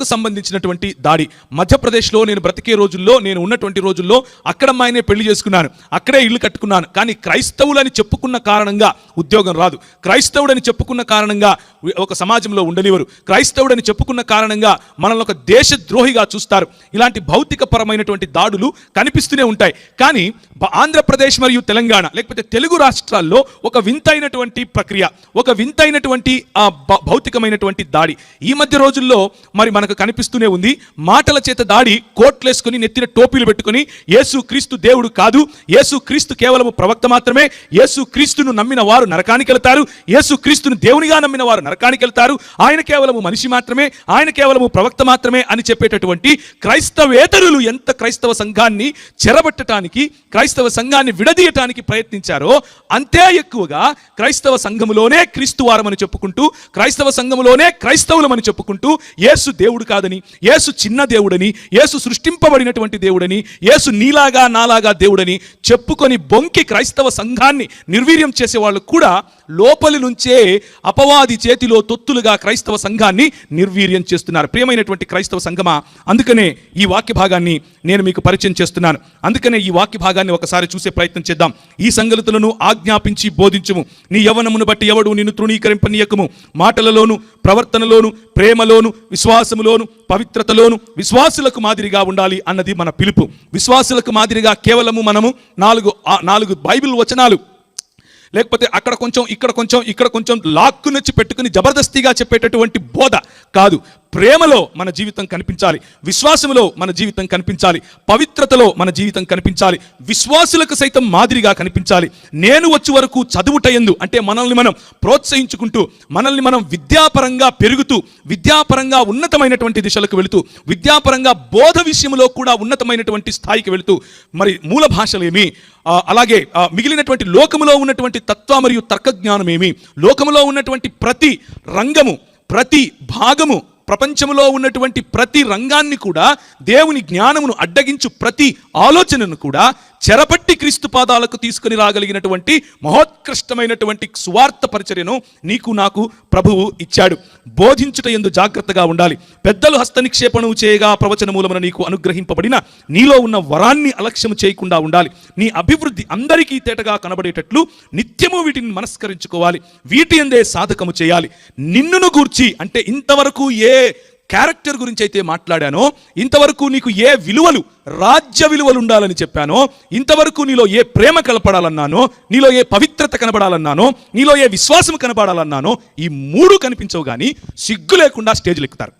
ప్రేమకు సంబంధించినటువంటి దాడి. మధ్యప్రదేశ్లో నేను బ్రతికే రోజుల్లో, నేను ఉన్నటువంటి రోజుల్లో అక్కడమ్మాయినే పెళ్లి చేసుకున్నాను, అక్కడే ఇల్లు కట్టుకున్నాను. కానీ క్రైస్తవులని చెప్పుకున్న కారణంగా ఉద్యోగం రాదు, క్రైస్తవుడని చెప్పుకున్న కారణంగా ఒక సమాజంలో ఉండనివ్వరు, క్రైస్తవుడని చెప్పుకున్న కారణంగా మనల్ని ఒక దేశద్రోహిగా చూస్తారు. ఇలాంటి భౌతిక పరమైనటువంటి దాడులు కనిపిస్తూనే ఉంటాయి. కానీ ఆంధ్రప్రదేశ్ మరియు తెలంగాణ లేకపోతే తెలుగు రాష్ట్రాల్లో ఒక వింతైనటువంటి ప్రక్రియ, ఒక వింతైనటువంటి భౌతికమైనటువంటి దాడి ఈ మధ్య రోజుల్లో మరి మనకు కనిపిస్తూనే ఉంది. మాటల చేత దాడి, కోట్లేసుకుని నెత్తిన టోపీలు పెట్టుకుని యేసు క్రీస్తు దేవుడు కాదు, యేసు క్రీస్తు కేవలము ప్రవక్త మాత్రమే, యేసు క్రీస్తును నమ్మిన వారు నరకానికి వెళ్తారు, యేసు క్రీస్తును దేవునిగా నమ్మిన వారు నరకానికి వెళ్తారు, ఆయన కేవలము మనిషి మాత్రమే, ఆయన కేవలము ప్రవక్త మాత్రమే అని చెప్పేటటువంటి క్రైస్తవేతరులు ఎంత క్రైస్తవ సంఘాన్ని చెరబట్టడానికి, క్రైస్తవ సంఘాన్ని విడదీయటానికి ప్రయత్నించారో అంతే ఎక్కువగా క్రైస్తవ సంఘములోనే క్రీస్తు వారమని చెప్పుకుంటూ, క్రైస్తవ సంఘములోనే క్రైస్తవులమని చెప్పుకుంటూ యేసు దేవుడు కాదని, యేసు చిన్న దేవుడని, యేసు సృష్టింపబడినటువంటి దేవుడని, యేసు నీలాగా నాలాగా దేవుడని చెప్పుకొని బొంకి క్రైస్తవ సంఘాన్ని నిర్వీర్యం చేసేవాళ్ళు కూడా లోపలి నుంచే అపవాది చేతిలో తొత్తులుగా క్రైస్తవ సంఘాన్ని నిర్వీర్యం చేస్తున్నారు. ప్రియమైనటువంటి క్రైస్తవ సంఘమా, అందుకనే ఈ వాక్య భాగాన్ని నేను మీకు పరిచయం చేస్తున్నాను. అందుకనే ఈ వాక్య భాగాన్ని ఒకసారి చూసే ప్రయత్నం చేద్దాం. ఈ సంగతులను ఆజ్ఞాపించి బోధించుము, నీ యవ్వనమును బట్టి ఎవడు నిన్ను తృణీకరింపనీయకుము, మాటలలోను ప్రవర్తనలోను ప్రేమలోను విశ్వాసములోను పవిత్రతలోను విశ్వాసులకు మాదిరిగా ఉండాలి అన్నది మన పిలుపు. విశ్వాసులకు మాదిరిగా కేవలము మనము నాలుగు బైబిల్ వచనాలు లేకపోతే అక్కడ కొంచెం ఇక్కడ కొంచెం లాక్కునొచ్చి పెట్టుకుని జబర్దస్తిగా చెప్పేటటువంటి బోధ కాదు. ప్రేమలో మన జీవితం కనిపించాలి, విశ్వాసములో మన జీవితం కనిపించాలి, పవిత్రతలో మన జీవితం కనిపించాలి, విశ్వాసులకు సైతం మాదిరిగా కనిపించాలి. నేను వచ్చే వరకు చదువుటయందు అంటే మనల్ని మనం ప్రోత్సహించుకుంటూ, మనల్ని మనం విద్యాపరంగా పెరుగుతూ, విద్యాపరంగా ఉన్నతమైనటువంటి దిశలకు వెళుతూ, విద్యాపరంగా బోధ విషయంలో కూడా ఉన్నతమైనటువంటి స్థాయికి వెళుతూ, మరి మూల భాషలేమి, అలాగే మిగిలినటువంటి లోకములో ఉన్నటువంటి తత్వ మరియు తర్కజ్ఞానమేమి, లోకములో ఉన్నటువంటి ప్రతి రంగము, ప్రతి భాగము, ప్రపంచంలో ఉన్నటువంటి ప్రతి రంగాన్ని కూడా, దేవుని జ్ఞానమును అడ్డగించు ప్రతి ఆలోచనను కూడా చెరపట్టి క్రీస్తు పాదాలకు తీసుకుని రాగలిగినటువంటి మహోత్కృష్టమైనటువంటి సువార్త పరిచర్యను నీకు నాకు ప్రభువు ఇచ్చాడు. బోధించుట యందు జాగ్రత్తగా ఉండాలి. పెద్దలు హస్తనిక్షేపణము చేయగా ప్రవచన మూలమున నీకు అనుగ్రహింపబడిన నీలో ఉన్న వరాన్ని అలక్ష్యము చేయకుండా ఉండాలి. నీ అభివృద్ధి అందరికీ తేటగా కనబడేటట్లు నిత్యము వీటిని మనస్కరించుకోవాలి, వీటి యందే సాధకము చేయాలి. నిన్నును గూర్చి అంటే ఇంతవరకు ఏ క్యారెక్టర్ గురించి అయితే మాట్లాడానో, ఇంతవరకు నీకు ఏ విలువలు, రాజ్య విలువలు ఉండాలని చెప్పానో, ఇంతవరకు నీలో ఏ ప్రేమ కనపడాలన్నానో, నీలో ఏ పవిత్రత కనబడాలన్నానో, నీలో ఏ విశ్వాసం కనబడాలన్నానో, ఈ మూడు కనిపించవు కానీ సిగ్గు లేకుండా స్టేజ్లు ఎక్కుతారు.